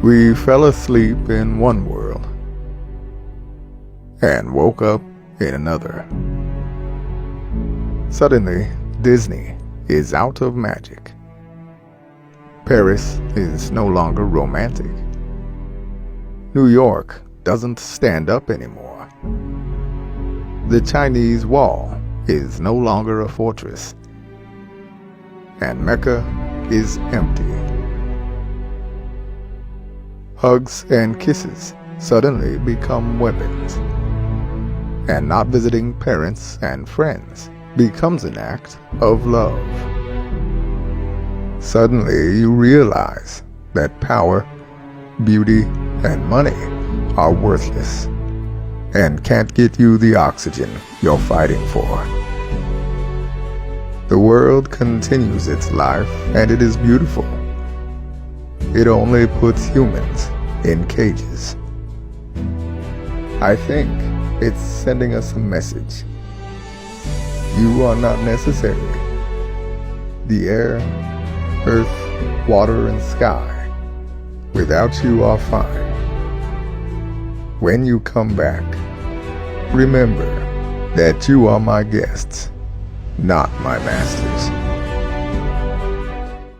We fell asleep in one world and woke up in another. Suddenly, Disney is out of magic. Paris is no longer romantic. New York doesn't stand up anymore. The Chinese wall is no longer a fortress. And Mecca is empty. Hugs and kisses suddenly become weapons. And not visiting parents and friends becomes an act of love. Suddenly you realize that power, beauty, and money are worthless and can't get you the oxygen you're fighting for. The world continues its life, and it is beautiful. It only puts humans in cages. I think it's sending us a message. You are not necessary. The air, earth, water, and sky without you are fine. When you come back, remember that you are my guests, not my masters.